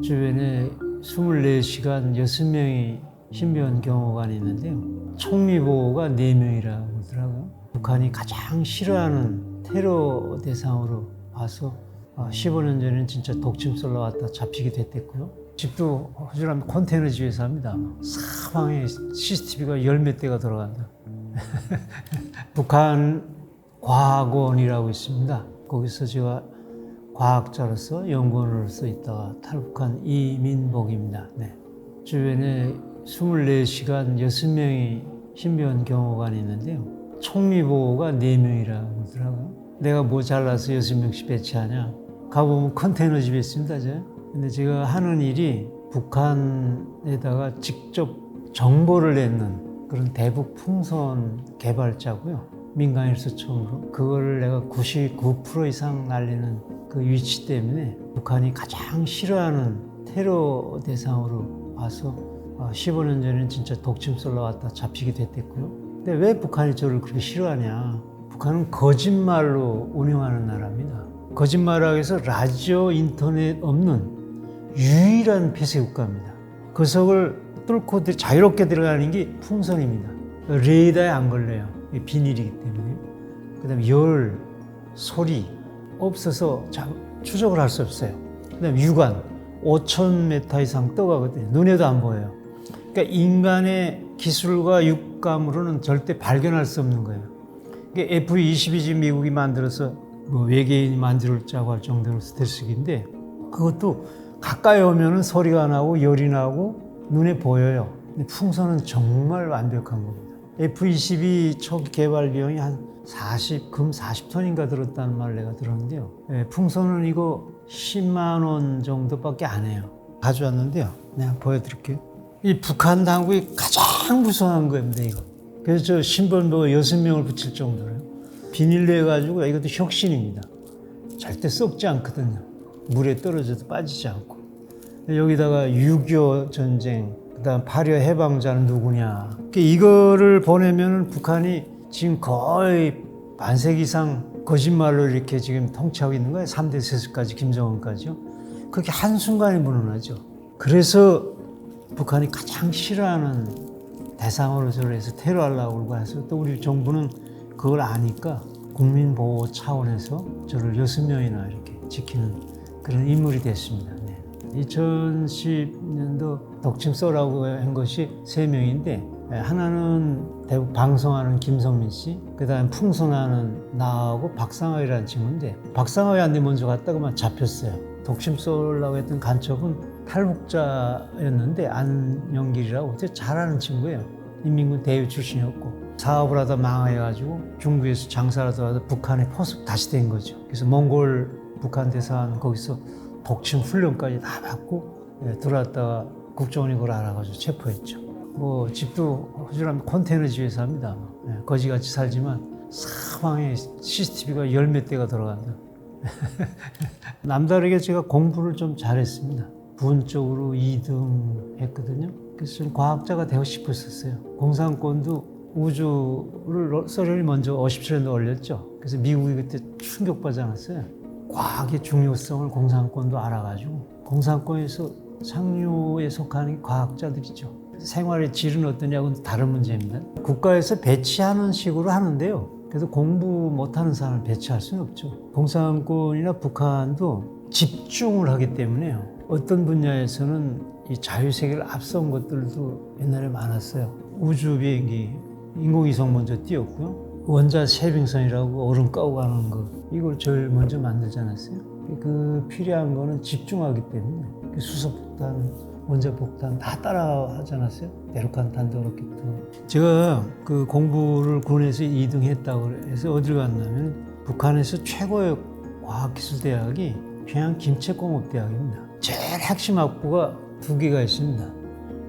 주변에 24시간 6명이 신변 경호관이 있는데요. 총리보호가 4명이라고 하더라고요. 북한이 가장 싫어하는 테러 대상으로 봐서 15년 전에는 진짜 독침 쏠러 왔다 잡히게 됐댔고요. 집도 허술하면 컨테이너 집에서 합니다. 사방에 CCTV가 열 몇 대가 들어간다. 북한 과학원이라고 있습니다. 거기서 제가 과학자로서 연구원으로서 있다가 탈북한 이민복입니다. 네. 주변에 24시간 6명이 신변 경호관이 있는데요. 총리보호가 4명이라고 하더라고요. 내가 뭐 잘나서 6명씩 배치하냐. 가보면 컨테이너 집에 있습니다. 근데 제가 하는 일이 북한에다가 직접 정보를 내는 그런 대북 풍선 개발자고요. 민간에서 처음으로. 그거를 내가 99% 이상 날리는 그 위치 때문에 북한이 가장 싫어하는 테러 대상으로 봐서 15년 전에는 진짜 독침 쏠러 왔다 잡히게 됐댔고요. 근데 왜 북한이 저를 그렇게 싫어하냐. 북한은 거짓말로 운영하는 나라입니다. 거짓말하기 위해서 라디오, 인터넷 없는 유일한 폐쇄 국가입니다. 그 속을 뚫고 자유롭게 들어가는 게 풍선입니다. 레이더에 안 걸려요. 비닐이기 때문에. 그 다음에 열, 소리 없어서 추적을 할 수 없어요. 그 다음에 유관, 5,000m 이상 떠가거든요. 눈에도 안 보여요. 그러니까 인간의 기술과 육감으로는 절대 발견할 수 없는 거예요. 그러니까 F-22 지금 미국이 만들어서 뭐 외계인이 만들었자고 할 정도로 스텔스기인데 그것도 가까이 오면은 소리가 나고 열이 나고 눈에 보여요. 근데 풍선은 정말 완벽한 겁니다. F-22 초기 개발 비용이 한 40, 금 40톤인가 들었다는 말 내가 들었는데요. 풍선은 이거 10만 원 정도밖에 안 해요. 가져왔는데요. 내가 보여드릴게요. 이 북한 당국이 가장 무서워한 겁니다, 이거. 그래서 저 신변보호 6명을 붙일 정도로요. 비닐로 해가지고 이것도 혁신입니다. 절대 썩지 않거든요. 물에 떨어져도 빠지지 않고. 여기다가 6.25 전쟁, 그 다음 8.25 해방자는 누구냐. 이거를 보내면 북한이 지금 거의 반세기 이상 거짓말로 이렇게 지금 통치하고 있는 거예요. 3대 세습까지, 김정은까지요. 그렇게 한순간에 무너나죠. 그래서 북한이 가장 싫어하는 대상으로 저를 해서 테러하려고 그러고 해서 또 우리 정부는 그걸 아니까 국민보호 차원에서 저를 6명이나 이렇게 지키는 그런 인물이 됐습니다. 2010년도 독침 쏘라고 한 것이 3명인데 하나는 대북 방송하는 김성민 씨, 그 다음에 풍선하는 나하고 박상하이라는 친구인데 박상하이한테 먼저 갔다가만 잡혔어요. 독침 쏘려고 했던 간첩은 탈북자였는데 안영길이라고 되게 잘하는 친구예요. 인민군 대위 출신이었고 사업을 하다 망해가지고 중국에서 장사를 하다 북한에 포섭 다시 된 거죠. 그래서 몽골 북한 대사관 거기서 독침 훈련까지 다 받고 들어왔다가 국정원이 그걸 알아가지고 체포했죠. 뭐 집도 허술하면 컨테이너 집에서 합니다. 거지같이 살지만 사방에 CCTV가 열 몇 대가 들어간다. 남다르게 제가 공부를 좀 잘했습니다. 부분적으로 2등 했거든요. 그래서 좀 과학자가 되고 싶었었어요. 공산권도 우주를 소련이 먼저 57년도 올렸죠. 그래서 미국이 그때 충격받지 않았어요. 과학의 중요성을 공산권도 알아가지고 공산권에서 상류에 속하는 과학자들이죠. 생활의 질은 어떠냐고는 다른 문제입니다. 국가에서 배치하는 식으로 하는데요. 그래서 공부 못하는 사람을 배치할 수는 없죠. 공산권이나 북한도 집중을 하기 때문에요. 어떤 분야에서는 이 자유세계를 앞선 것들도 옛날에 많았어요. 우주 비행기, 인공위성 먼저 띄웠고요. 원자 쉐빙선이라고 얼음 까고 가는 거 이걸 제일 먼저 만들지 않았어요? 그 필요한 거는 집중하기 때문에 수소폭탄, 원자폭탄 다 따라 하지 않았어요? 대륙간탄도 그렇겠고 제가 그 공부를 군에서 2등 했다고 해서 어디를 갔냐면 북한에서 최고의 과학기술대학이 평양 김책공업대학입니다. 제일 핵심 학부가 2개가 있습니다.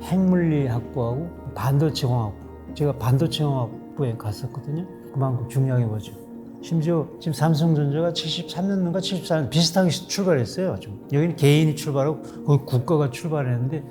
핵물리학부하고 반도체공학부. 제가 반도체공학부에 갔었거든요. 그만큼 중요하게 보죠. 심지어 지금 삼성전자가 73년인가 74년 비슷하게 출발했어요. 좀. 여기는 개인이 출발하고 거기 국가가 출발했는데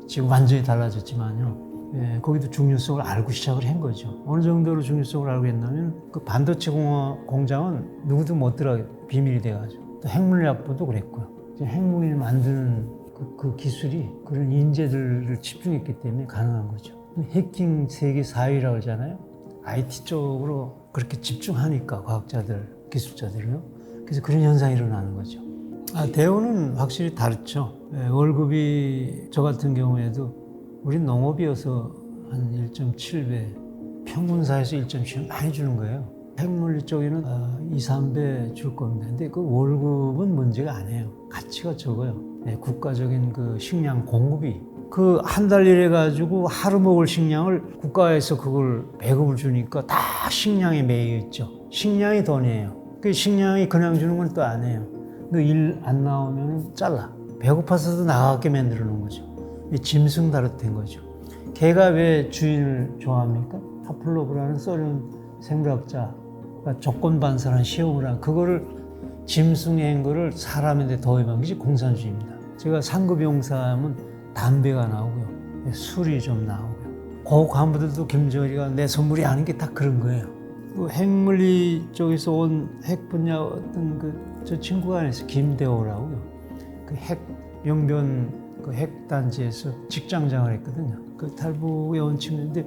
지금 완전히 달라졌지만요. 거기도 중요성을 알고 시작을 한 거죠. 어느 정도로 중요성을 알고 했냐면 그 반도체 공장은 누구도 못 들어가요. 비밀이 돼가지고. 또 핵물리학부도 그랬고요. 핵무기를 만드는 그 기술이 그런 인재들을 집중했기 때문에 가능한 거죠. 해킹 세계 4위라고 하잖아요. IT 쪽으로 그렇게 집중하니까 과학자들, 기술자들은요. 그래서 그런 현상이 일어나는 거죠. 대우는 확실히 다르죠. 월급이 저 같은 경우에도 우린 농업이어서 한 1.7배, 평균사에서 1.7배 많이 주는 거예요. 핵물리 쪽에는 2, 3배 줄 겁니다. 근데 그 월급은 문제가 아니에요. 가치가 적어요. 국가적인 그 식량 공급이 그 한 달 일해 가지고 하루 먹을 식량을 국가에서 그걸 배급을 주니까 다 식량에 매여 있죠. 식량이 돈이에요. 그 식량이 그냥 주는 건 또 아니에요. 그 일 안 나오면 잘라. 배고파서도 나가게 만들어 놓은 거죠. 짐승 다릇된 거죠. 개가 왜 주인을 좋아합니까? 파플로브라는 소련 생물학자가 조건 반사라는 시험을 한 그거를 짐승의 한 거를 사람한테 도입한 것이 공산주의입니다. 제가 상급 용사하면 담배가 나오고요. 술이 좀 나오고요. 그 간부들도 김정일이가 내 선물이 아닌 게 다 그런 거예요. 그 핵물리 쪽에서 온 핵 분야 어떤 저 친구가 안에서 김대호라고요. 그 핵 영변 그 핵단지에서 직장장을 했거든요. 그 탈북에 온 친구인데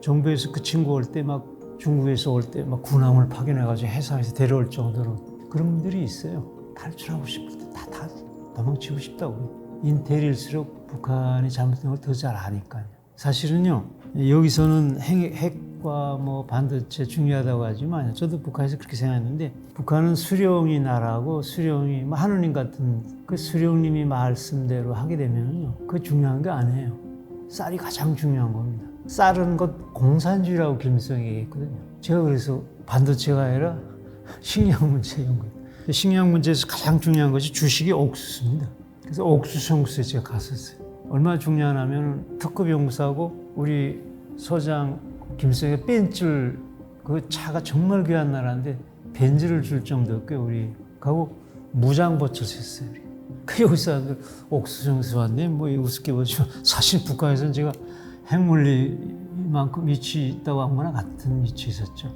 정부에서 그 친구 올 때 막 중국에서 올 때 막 군함을 파견해가지고 해상에서 데려올 정도로 그런 분들이 있어요. 탈출하고 싶을 때 다 도망치고 싶다고. 인텔일수록 북한이 잘못된 걸 더 잘 아니까요. 사실은요, 여기서는 핵과 뭐 반도체 중요하다고 하지만 저도 북한에서 그렇게 생각했는데 북한은 수령이 나라고 수령이 뭐 하느님 같은 그 수령님이 말씀대로 하게 되면요, 그게 중요한 게 아니에요. 쌀이 가장 중요한 겁니다. 쌀은 것 공산주의라고 김일성이 얘기했거든요. 제가 그래서 반도체가 아니라 식량 문제 연구해요. 식량 문제에서 가장 중요한 것이 주식이 옥수수입니다. 그래서 옥수수 연구소에 제가 갔었어요. 얼마나 중요하냐면 특급 연구소하고 우리 소장 김일성이 벤츠를 그 차가 정말 귀한 나라인데 벤츠를 줄 정도였고요. 우리 가고 무장 버쳐서 했어요. 그 여기 사람들 옥수수 연구소 왔네. 뭐 우습게 보지만 사실 북한에서는 제가 핵물리만큼 위치 있다고 한 거나 같은 위치에 있었죠.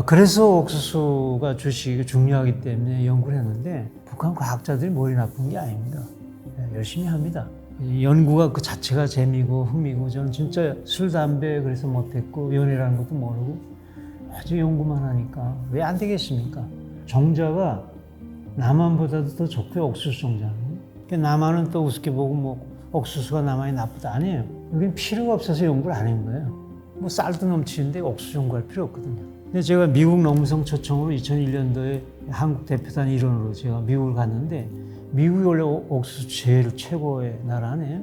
그래서 옥수수가 주식이 중요하기 때문에 연구를 했는데 북한 과학자들이 머리 나쁜 게 아닙니다. 열심히 합니다. 연구가 그 자체가 재미고 흥미고 저는 진짜 술, 담배 그래서 못했고 연애라는 것도 모르고 아주 연구만 하니까 왜 안 되겠습니까? 종자가 남한보다도 더 좋고요. 옥수수 종자는. 그러니까 남한은 또 우습게 보고 뭐 옥수수가 남한이 나쁘다 아니에요. 여기는 필요가 없어서 연구를 안 한 거예요. 뭐 쌀도 넘치는데 옥수수 연구할 필요 없거든요. 근데 제가 미국 농무성 초청으로 2001년도에 한국 대표단 일원으로 제가 미국을 갔는데 미국이 원래 옥수수 제일 최고의 나라네요.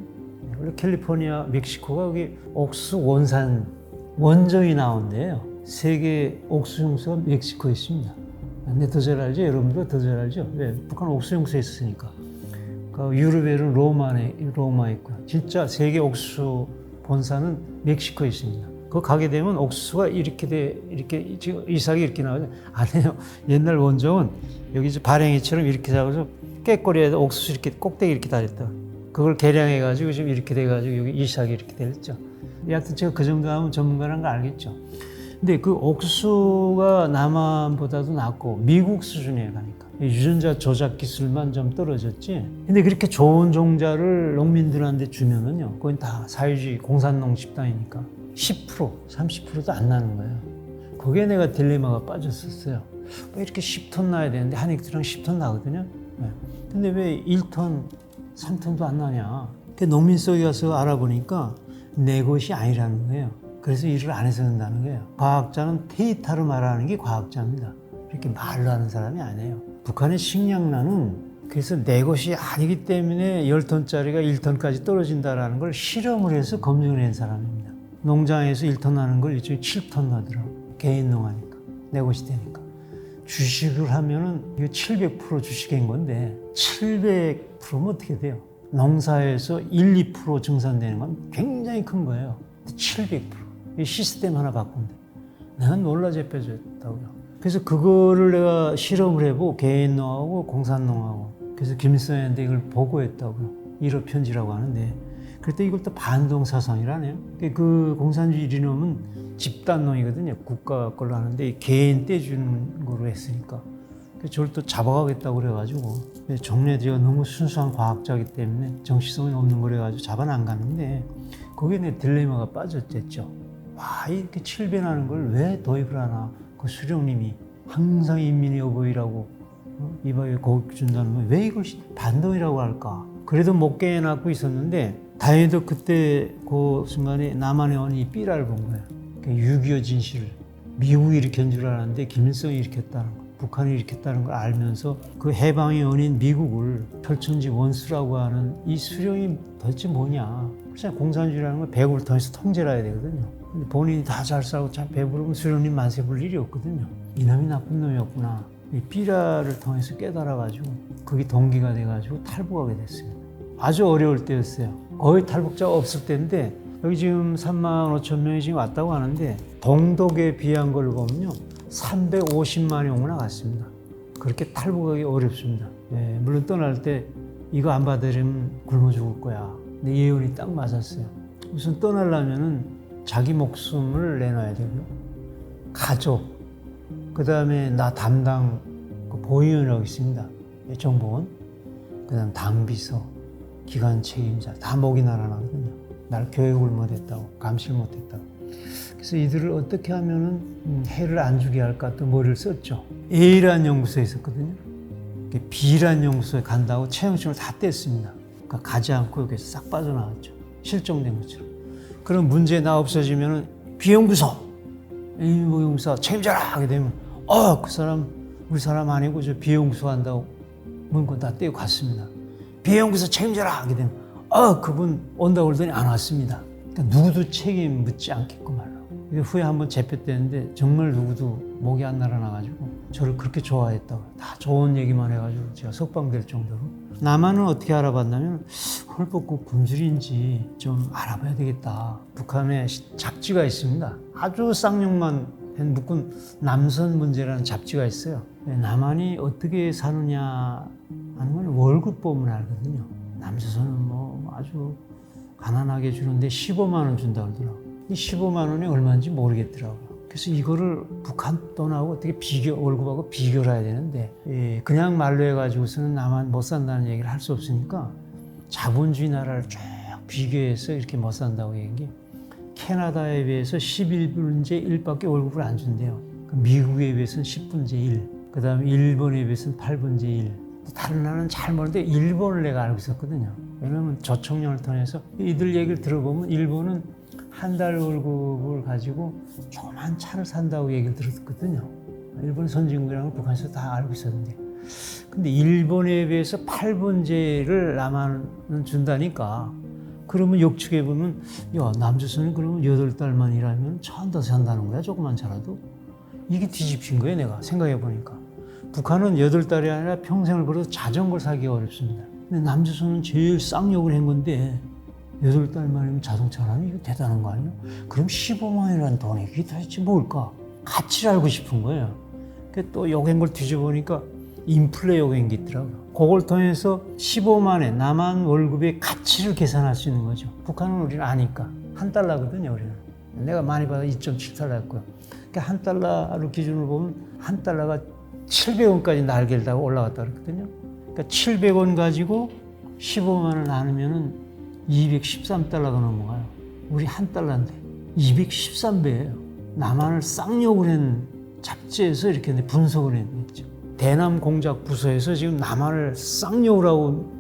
원래 캘리포니아, 멕시코가 여기 옥수수 원산 원정이 나온대요. 세계 옥수수 용수가 멕시코에 있습니다. 근데 더 잘 알죠? 여러분도 더 잘 알죠? 왜? 북한 옥수수 용수에 있으니까. 그 유럽에는 로마에 있고요. 진짜 세계 옥수수 본사는 멕시코에 있습니다. 거 가게 되면 옥수수가 이렇게 지금 이삭이 이렇게 나오죠. 아니에요. 옛날 원종은 여기 발행이처럼 이렇게 잡아서 꾀꼬리에다 옥수수 이렇게 꼭대기 이렇게 달렸다. 그걸 개량해가지고 지금 이렇게 돼가지고 여기 이삭이 이렇게 됐죠. 여하튼 제가 그 정도 하면 전문가라는 거 알겠죠. 근데 그 옥수수가 남한보다도 낫고 미국 수준에 가니까 유전자 조작 기술만 좀 떨어졌지. 근데 그렇게 좋은 종자를 농민들한테 주면은요, 그건 다 사회주의 공산농 집단이니까 10%, 30%도 안 나는 거예요. 거기에 내가 딜레마가 빠졌었어요. 왜 이렇게 10톤 나야 되는데 한 헥타르당 10톤 나거든요. 근데 왜 1톤, 3톤도 안 나냐. 농민 속에 가서 알아보니까 내 것이 아니라는 거예요. 그래서 일을 안 해서 그런다는 거예요. 과학자는 데이터로 말하는 게 과학자입니다. 이렇게 말로 하는 사람이 아니에요. 북한의 식량난은 그래서 내 것이 아니기 때문에 10톤짜리가 1톤까지 떨어진다는 걸 실험을 해서 검증을 한 사람입니다. 농장에서 1톤 나는 걸 이쪽에 7톤 나더라고요. 개인 농하니까. 내 것이 되니까. 주식을 하면은 이거 700% 주식인 건데 700%면 어떻게 돼요? 농사에서 1, 2% 증산되는 건 굉장히 큰 거예요. 700%. 이 시스템 하나 바꾼대. 내가 놀라 제껴졌다고요. 그래서 그거를 내가 실험을 해보고 개인농하고 공산농하고 그래서 김일성한테 이걸 보고했다고요. 1호 편지라고 하는데 그때 이걸 또 반동사상이라네요. 그 공산주의 이념은 집단농이거든요. 국가 걸로 하는데 개인 떼주는 거로 했으니까 저를 또 잡아가겠다고 그래가지고 정례제가 너무 순수한 과학자이기 때문에 정치성이 없는 거래가지고 잡아는 안 가는데 거기에 내 딜레마가 빠졌댔죠. 와, 이렇게 칠변하는 걸 왜 도입을 하나. 그 수령님이 항상 인민의 어버이라고 이바에 고급 준다는 거 왜 이걸 반동이라고 할까. 그래도 못 깨닫고 있었는데 다행히도 그때 그 순간에 남한에 온 이 삐라를 본 거예요. 6.25 진실을 미국이 일으킨 줄 알았는데 김일성이 일으켰다는 거, 북한이 일으켰다는 걸 알면서 그 해방의 원인 미국을 철천지 원수라고 하는 이 수령이 도대체 뭐냐. 그렇잖아요. 공산주의라는 건 배국을 통해서 통제를 해야 되거든요. 근데 본인이 다 잘 살고 잘 배부르면 수령님 만세 볼 일이 없거든요. 이놈이 나쁜 놈이었구나. 이 삐라를 통해서 깨달아가지고 그게 동기가 돼가지고 탈북하게 됐습니다. 아주 어려울 때였어요. 거의 탈북자가 없을 때인데 여기 지금 35,000명이 지금 왔다고 하는데 동독에 비한 걸 보면요 350만이 오나 갔습니다. 그렇게 탈북하기 어렵습니다. 네, 물론 떠날 때 이거 안 받으려면 굶어 죽을 거야. 근데 예언이 딱 맞았어요. 우선 떠나려면은 자기 목숨을 내놔야 되고요. 가족, 그 다음에 나 담당 그 보위원이라고 있습니다. 정보원, 그 다음 당비서, 기관 책임자 다 목이 날아나거든요. 날 교육을 못했다고, 감시를 못했다고. 그래서 이들을 어떻게 하면은 해를 안 주게 할까 또 머리를 썼죠. A라는 연구소에 있었거든요. B라는 연구소에 간다고 채용증을 다 뗐습니다. 그러니까 가지 않고 여기서 싹 빠져나왔죠. 실종된 것처럼. 그럼 문제 나 없어지면은 B연구소, A연구소 책임져라 하게 되면 그 사람 우리 사람 아니고 저 B연구소 한다고 문건 다 떼고 갔습니다. B연구소 책임져라 하게 되면 그분 온다고 그러더니 안 왔습니다. 그러니까 누구도 책임 묻지 않겠고 말라고. 후에 한번 재패했는데 정말 누구도 목이 안 날아나가지고 저를 그렇게 좋아했다고. 다 좋은 얘기만 해가지고 제가 석방될 정도로. 남한은 어떻게 알아봤냐면 헐벗고 굶주린지 좀 알아봐야 되겠다. 북한에 잡지가 있습니다. 아주 쌍욕만 묶은 남선 문제라는 잡지가 있어요. 남한이 어떻게 사느냐 하는 건 월급 보면 알거든요. 남조선은 뭐 아주 가난하게 주는데 15만 원 준다고 그러더라고요. 이 15만 원이 얼마인지 모르겠더라고요. 그래서 이거를 북한 돈하고 어떻게 월급하고 비교를 해야 되는데 그냥 말로 해가지고서는 남한 못 산다는 얘기를 할 수 없으니까 자본주의 나라를 쭉 비교해서 이렇게 못 산다고 얘기한 게 캐나다에 비해서 11분의 1밖에 월급을 안 준대요. 미국에 비해서는 10분의 1, 그 다음에 일본에 비해서는 8분의 1. 다른 나라는 잘 모르는데 일본을 내가 알고 있었거든요. 왜냐면 저청년을 통해서 이들 얘기를 들어보면 일본은 한 달 월급을 가지고 조그만 차를 산다고 얘기를 들었거든요. 일본 선진국이라는 걸 북한에서 다 알고 있었는데. 근데 일본에 비해서 8분제를 남한은 준다니까. 그러면 역측해보면 야 남조선이 그러면 8달만 일하면 1,000더 산다는 거야 조그만 차라도. 이게 뒤집힌 거예요 내가 생각해보니까. 북한은 8달이 아니라 평생을 벌어도 자전거를 사기가 어렵습니다. 근데 남조선은 제일 쌍욕을 한 건데 8달만이면 자동차라니 이거 대단한 거 아니에요? 그럼 15만이라는 돈이 이게 도대체 뭘까? 가치를 알고 싶은 거예요. 또 욕한 걸 뒤져보니까 인플레 욕한 게 있더라고요. 그걸 통해서 15만에 남한 월급의 가치를 계산할 수 있는 거죠. 북한은 우리는 아니까. $1거든요 우리는. 내가 많이 받아 2.7달러였고요. 그러니까 $1를 기준으로 보면 $1가 700원까지 날개를 달고 올라갔다 그랬거든요. 그러니까 700원 가지고 15만 원 나누면은 213달러가 넘어가요. 우리 $1인데 213배예요. 남한을 쌍욕을 한 잡지에서 이렇게 분석을 했죠. 대남 공작 부서에서 지금 남한을 쌍욕을 하고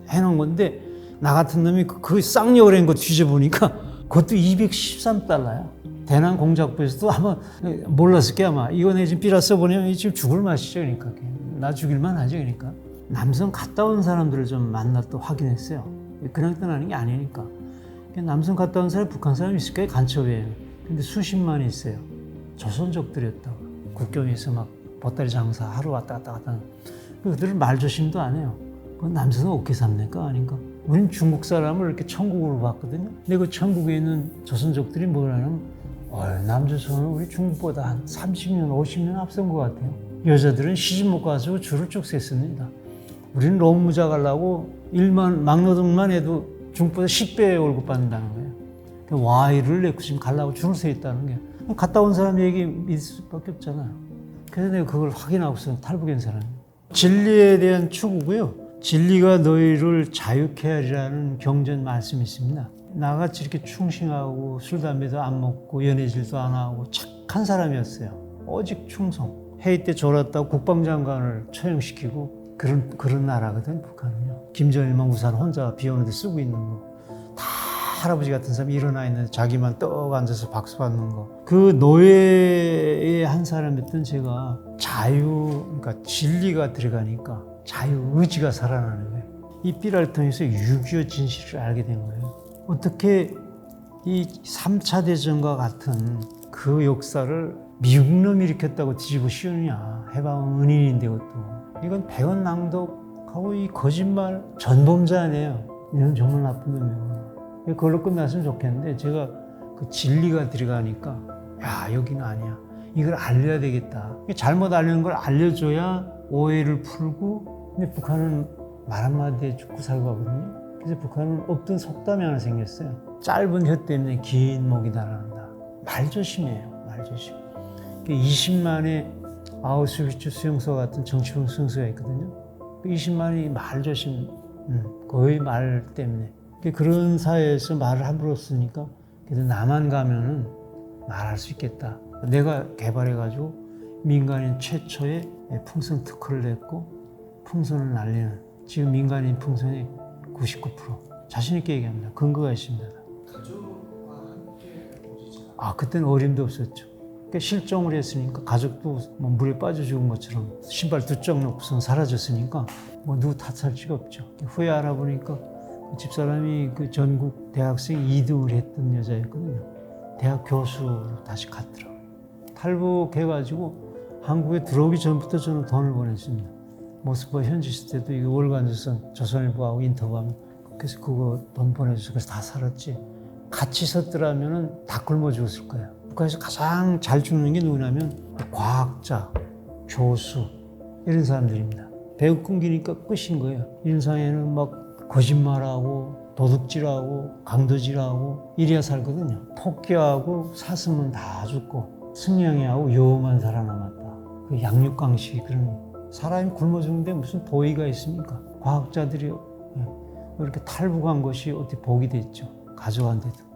해놓은 건데 나 같은 놈이 그 쌍욕을 한 거 뒤져보니까 그것도 213달러야. 대남 공작부에서도 아마 몰랐을 게 아마 이거 내 지금 삐라 써보내면 지금 죽을 맛이죠. 그러니까 나 죽일만 하죠. 그러니까 남성 갔다 온 사람들을 좀 만나 또 확인했어요. 그냥 떠나는 게 아니니까. 남성 갔다 온 사람이 북한 사람이 있을 거예요. 간첩에. 근데 수십만이 있어요. 조선족들이었다고. 국경에서 막 보따리 장사 하루 왔다 갔다 하는. 그들은 말조심도 안 해요. 그건 남성은 어떻게 삽니까? 아닌가? 우린 중국 사람을 이렇게 천국으로 봤거든요. 근데 그 천국에 있는 조선족들이 뭐라냐면 남조선은 우리 중국보다 한 30년, 50년 앞선 것 같아요. 여자들은 시집 못 가서 줄을 쭉 셌습니다. 우리는 롱무자 가려고 막노동만 해도 중국보다 10배 월급 받는다는 거예요. Y를 내고 지금 가려고 줄을 서 있다는 게. 갔다 온 사람 얘기 믿을 수밖에 없잖아요. 그래서 내가 그걸 확인하고서 탈북한 사람이에요. 진리에 대한 추구고요. 진리가 너희를 자유케 하리라는 경전 말씀이 있습니다. 나같이 이렇게 충실하고 술, 담배도 안 먹고 연애질도 안 하고 착한 사람이었어요. 오직 충성. 회의 때 졸았다고 국방장관을 처형시키고 그런 나라거든, 북한은요. 김정일만 우산 혼자 비 오는데 쓰고 있는 거. 다 할아버지 같은 사람이 일어나 있는데 자기만 떡 앉아서 박수 받는 거. 그 노예의 한 사람이었던 제가 그러니까 진리가 들어가니까 자유의지가 살아나는 거예요. 이 삐라를 통해서 6.25 진실을 알게 된 거예요. 어떻게 이 3차 대전과 같은 그 역사를 미국 놈이 일으켰다고 뒤집어 씌우느냐. 해방은 은인인데 그것도. 이건 백언낭독하고 이 거짓말 전범자네요. 이건 정말 나쁜 놈이에요. 그걸로 끝났으면 좋겠는데 제가 그 진리가 들어가니까 야, 여기는 아니야. 이걸 알려야 되겠다. 잘못 알려는 걸 알려줘야 오해를 풀고. 근데 북한은 말 한마디에 죽고 살고 하거든요. 그래서 북한은 없던 속담이 하나 생겼어요. 짧은 혀 때문에 긴 목이 달아난다. 말 조심해요. 말 조심. 20만의 아우슈비츠 수용소 같은 정치범 수용소가 있거든요. 20만이 말 조심. 거의 말 때문에. 그런 사회에서 말을 함부로 쓰니까 그래도 나만 가면은 말할 수 있겠다. 내가 개발해가지고 민간인 최초의 풍선 특허를 냈고 풍선을 날리는, 지금 민간인 풍선이 99% 자신 있게 얘기합니다. 근거가 있습니다. 가족과 함께 오시죠. 그때는 어림도 없었죠. 실종을 했으니까 가족도 뭐 물에 빠져 죽은 것처럼 신발 두 쪽 놓고선 사라졌으니까 뭐 누구 탓할 수가 없죠. 후에 알아보니까 집사람이 그 전국 대학생 2등을 했던 여자였거든요. 대학 교수로 다시 갔더라고요. 탈북해가지고 한국에 들어오기 전부터 저는 돈을 보냈습니다. 모스크바 현지 있을 때도 이거 월간조선 조선일보하고 인터뷰하면 그래서 그거 돈 보내줘서 그래서 다 살았지. 같이 섰더라면 다 굶어 죽었을 거예요. 북한에서 가장 잘 죽는 게 누구냐면 과학자, 교수 이런 사람들입니다. 배우 끊기니까 끝인 거예요. 인상에는 막 거짓말하고 도둑질하고 강도질하고 이래야 살거든요. 토끼하고 사슴은 다 죽고 승냥이하고 여우만 살아남았다. 그 양육강식이 그런. 사람이 굶어 죽는데 무슨 도의가 있습니까? 과학자들이 이렇게 탈북한 것이 어떻게 복이 됐죠. 가져간데도.